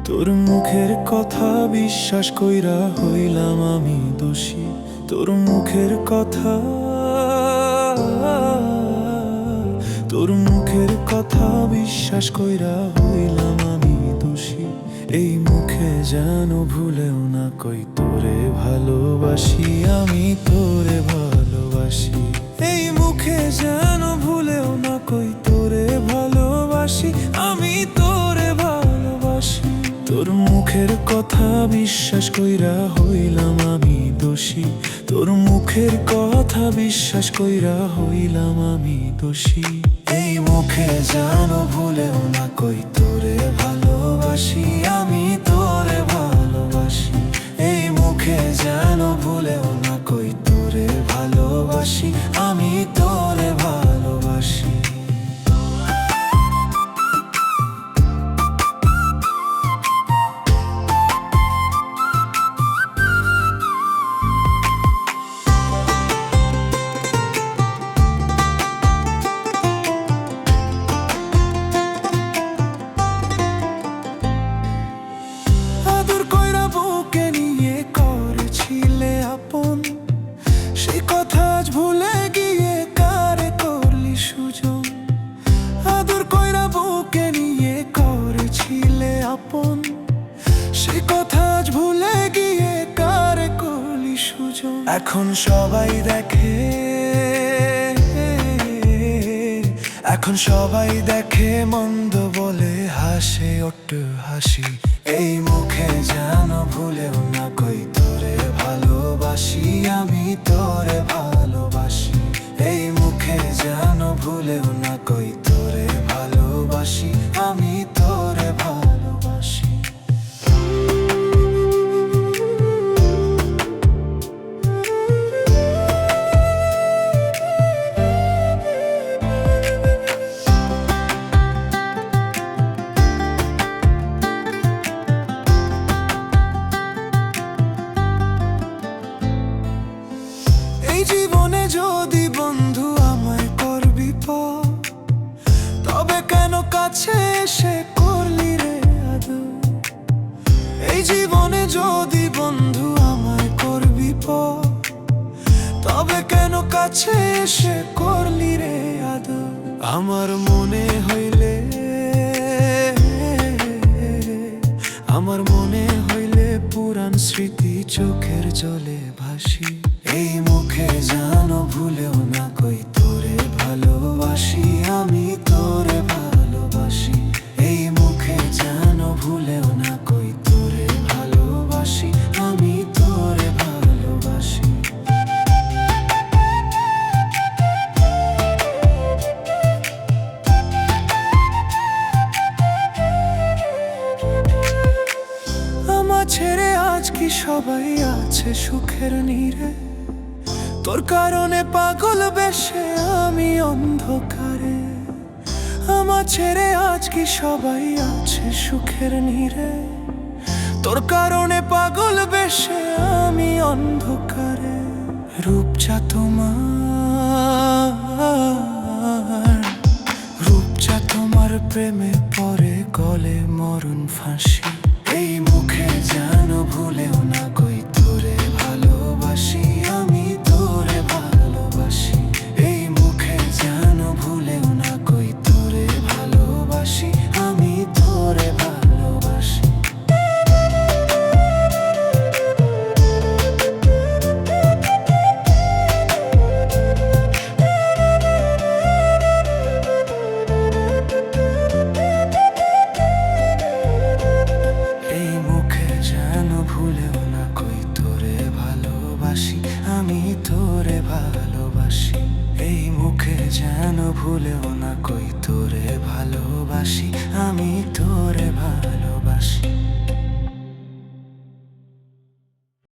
তোর মুখের কথা বিশ্বাস কইরা হইলাম আমি দোষী। তোর মুখের কথা, তোর মুখের কথা বিশ্বাস কইরা হইলাম আমি দোষী। এই মুখে যেন ভুলেও না কই তোরে ভালোবাসি, আমি তোরে ভালোবাসি। এই মুখে যেন ভুলেও না কই তোরে ভালোবাসি, আমি তোরে ভালোবাসি। তোর মুখের কথা বিশ্বাস কইরা হইলাম আমি দোষী। তোর মুখের কথা বিশ্বাস কইরা হইলাম আমি দোষী। এই মুখে যেন ভুলেও না কই তোরে ভালোবাসি, আমি তোরে ভালোবাসি। এই মুখে যেন ভুলেও না কই তোরে ভালোবাসি, আমি তোরে ভালোবাসি। আদর কইরা বুকে নিয়ে করেছিলে আপন, সেই কথা আজ ভুলে গিয়ে কারে করলি সুজন। আদর কইরা বুকে নিয়ে করেছিলে আপন, সেই কথা আজ ভুলে গিয়ে কারে করলি সুজন। এখন সবাই দেখে, এখন সবাই দেখে মন্দ বলে হাসে অট্ট হাসি। এই মুখে যেন ভুলেও না কই তোরে ভালোবাসি, আমি তোরে ভালোবাসি। এই মুখে যেন ভুলেও না কই তোরে ভালোবাসি, আমি তোরে ভালোবাসি। এই জীবনে যদি বন্ধু আমায় করবি পর, তবে কেন কাছে এসে করলি রে আদর। এই জীবনে যদি বন্ধু আমায় করবি পর, তবে কেন কাছে এসে করলি রে আদর। আমার মনে হইলে, আমার মনে হইলে পুরান স্মৃতি চোখের জলে ভাসি। এই মুখে যেন ভুলেও না কই তোরে ভালোবাসি, আমি তোরে ভালোবাসি। এই মুখে যেন ভুলেও না কই তোরে ভালোবাসি, আমি তোরে ভালোবাসি। আমার ছেড়ে আজ কি সবাই আছে সুখের নীড়ে, তোর কারণে পাগল বেশে আমি অন্ধকারে। আমার ছেড়ে আজ কি সবাই আছে সুখের নীড়ে, তোর কারণে পাগল বেশে আমি অন্ধকারে। রূপচা তোমার, রূপচা তোমার প্রেমে পরে গলে মরণ ফাঁসি।